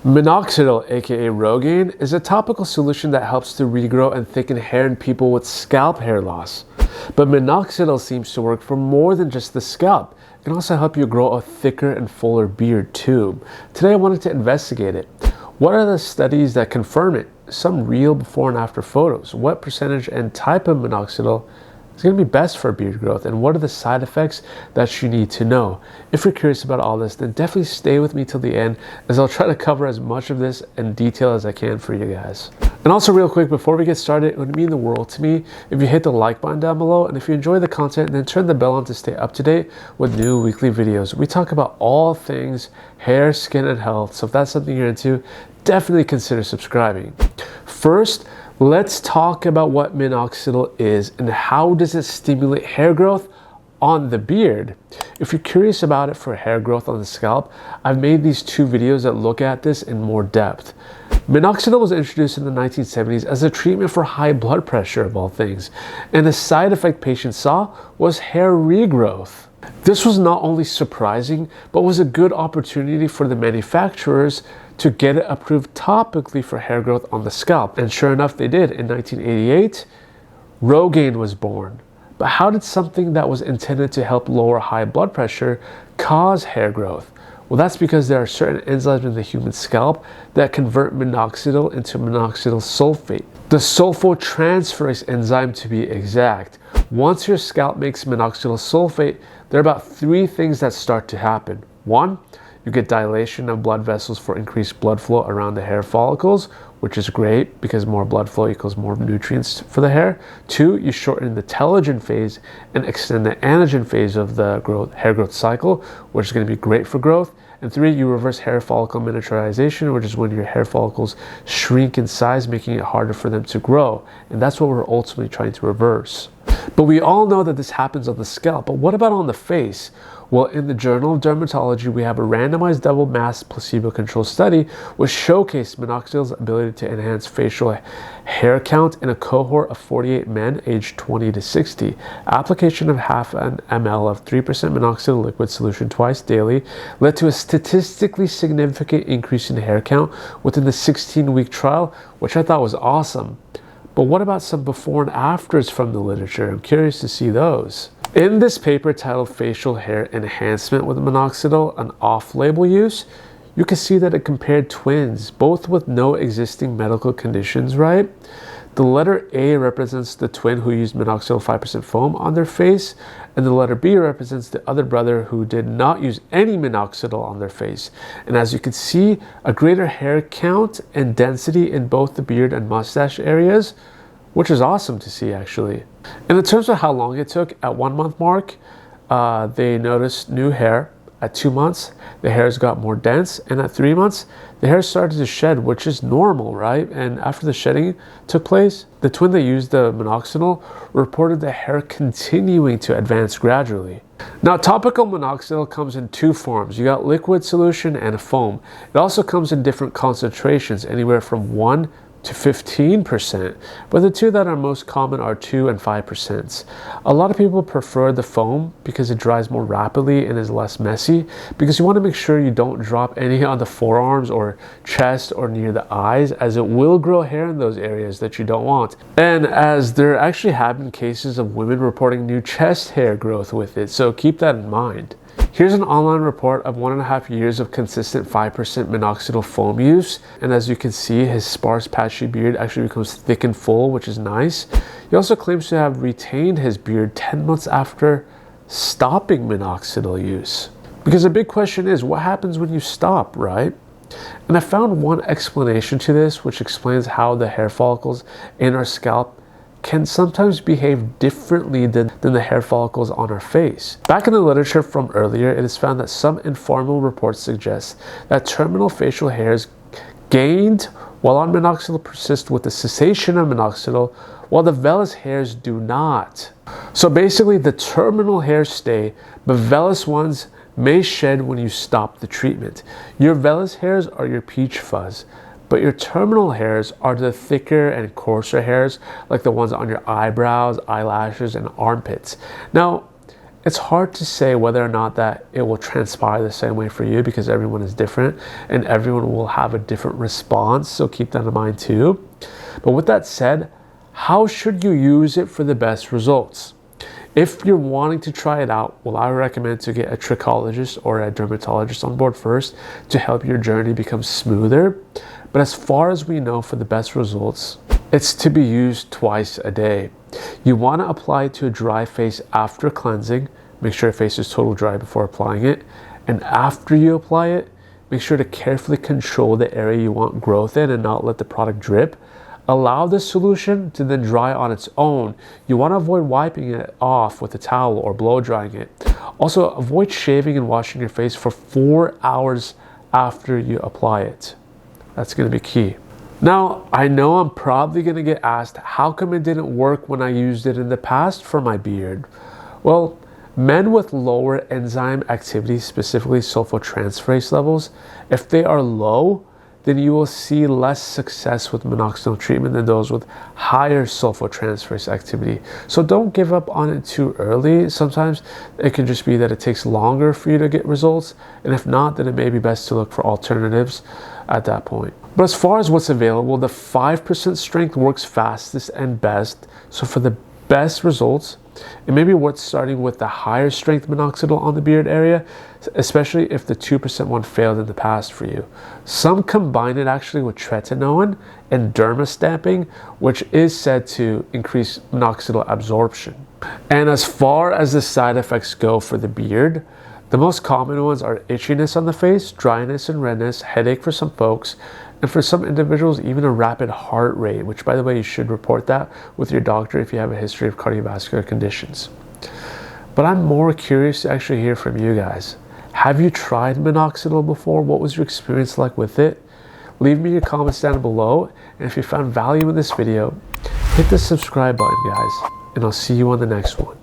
Minoxidil, aka Rogaine, is a topical solution that helps to regrow and thicken hair in people with scalp hair loss. But minoxidil seems to work for more than just the scalp. It can also help you grow a thicker and fuller beard too. Today I wanted to investigate it. What are the studies that confirm it? Some real before and after photos. What percentage and type of minoxidil is going to be best for beard growth, and what are the side effects that you need to know? If you're curious about all this, then definitely stay with me till the end, as I'll try to cover as much of this in detail as I can for you guys. And also real quick, before we get started, it would mean the world to me if you hit the like button down below, and if you enjoy the content, then turn the bell on to stay up to date with new weekly videos. We talk about all things hair, skin, and health, so if that's something you're into, definitely consider subscribing. First, let's talk about what minoxidil is and how does it stimulate hair growth on the beard. If you're curious about it for hair growth on the scalp, I've made these two videos that look at this in more depth. Minoxidil was introduced in the 1970s as a treatment for high blood pressure, of all things, and the side effect patients saw was hair regrowth. This was not only surprising, but was a good opportunity for the manufacturers to get it approved topically for hair growth on the scalp. And sure enough, they did. In 1988, Rogaine was born. But how did something that was intended to help lower high blood pressure cause hair growth? Well, that's because there are certain enzymes in the human scalp that convert minoxidil into minoxidil sulfate. The sulfotransferase enzyme, to be exact. Once your scalp makes minoxidil sulfate, there are about three things that start to happen. One, you get dilation of blood vessels for increased blood flow around the hair follicles, which is great because more blood flow equals more nutrients for the hair. Two, you shorten the telogen phase and extend the anagen phase of the hair growth cycle, which is going to be great for growth. And three, you reverse hair follicle miniaturization, which is when your hair follicles shrink in size, making it harder for them to grow. And that's what we're ultimately trying to reverse. But we all know that this happens on the scalp. But what about on the face? Well, in the Journal of Dermatology, we have a randomized double-masked placebo-controlled study which showcased minoxidil's ability to enhance facial hair count in a cohort of 48 men aged 20 to 60. Application of half an ml of 3% minoxidil liquid solution twice daily led to a statistically significant increase in hair count within the 16-week trial, which I thought was awesome. But what about some before and afters from the literature? I'm curious to see those. In this paper titled Facial Hair Enhancement with Minoxidil, an off-label use, you can see that it compared twins, both with no existing medical conditions, right? The letter A represents the twin who used minoxidil 5% foam on their face, and the letter B represents the other brother who did not use any minoxidil on their face. And as you can see, a greater hair count and density in both the beard and mustache areas, which is awesome to see actually. And in terms of how long it took, at 1 month mark, they noticed new hair. At 2 months, the hairs got more dense, and at 3 months, the hair started to shed, which is normal, right? And after the shedding took place, the twin that used the minoxidil reported the hair continuing to advance gradually. Now, topical minoxidil comes in two forms. You got liquid solution and a foam. It also comes in different concentrations, anywhere from 1 to 15%, but the two that are most common are 2 and 5%. A lot of people prefer the foam because it dries more rapidly and is less messy, because you want to make sure you don't drop any on the forearms or chest or near the eyes, as it will grow hair in those areas that you don't want. And as there actually have been cases of women reporting new chest hair growth with it, so keep that in mind. Here's an online report of 1.5 years of consistent 5% minoxidil foam use, and as you can see, his sparse patchy beard actually becomes thick and full, which is nice. He also claims to have retained his beard 10 months after stopping minoxidil use. Because the big question is, what happens when you stop, right? And I found one explanation to this, which explains how the hair follicles in our scalp can sometimes behave differently than the hair follicles on our face. Back in the literature from earlier, it is found that some informal reports suggest that terminal facial hairs gained while on minoxidil persist with the cessation of minoxidil, while the vellus hairs do not. So basically, the terminal hairs stay, but vellus ones may shed when you stop the treatment. Your vellus hairs are your peach fuzz, but your terminal hairs are the thicker and coarser hairs, like the ones on your eyebrows, eyelashes, and armpits. Now, It's hard to say whether or not that it will transpire the same way for you because everyone is different and everyone will have a different response. So keep that in mind too. But with that said, how should you use it for the best results? If you're wanting to try it out, well, I recommend to get a trichologist or a dermatologist on board first to help your journey become smoother. But as far as we know, for the best results, it's to be used twice a day. You want to apply it to a dry face after cleansing. Make sure your face is totally dry before applying it. And after you apply it, make sure to carefully control the area you want growth in and not let the product drip. Allow the solution to then dry on its own. You want to avoid wiping it off with a towel or blow drying it. Also, avoid shaving and washing your face for 4 hours after you apply it. That's going to be key. Now, I know I'm probably going to get asked, how come it didn't work when I used it in the past for my beard? Well, men with lower enzyme activity, specifically sulfotransferase levels, if they are low, then you will see less success with minoxidil treatment than those with higher sulfotransferase activity. So don't give up on it too early. Sometimes it can just be that it takes longer for you to get results. And if not, then it may be best to look for alternatives at that point. But as far as what's available, the 5% strength works fastest and best. So for the best results, it may be worth starting with the higher strength minoxidil on the beard area, especially if the 2% one failed in the past for you. Some combine it actually with tretinoin and dermastamping, which is said to increase minoxidil absorption. And as far as the side effects go for the beard, the most common ones are itchiness on the face, dryness and redness, headache for some folks, and for some individuals, even a rapid heart rate, which, by the way, you should report that with your doctor if you have a history of cardiovascular conditions. But I'm more curious to actually hear from you guys. Have you tried minoxidil before? What was your experience like with it? Leave me your comments down below. And if you found value in this video, hit the subscribe button, guys. And I'll see you on the next one.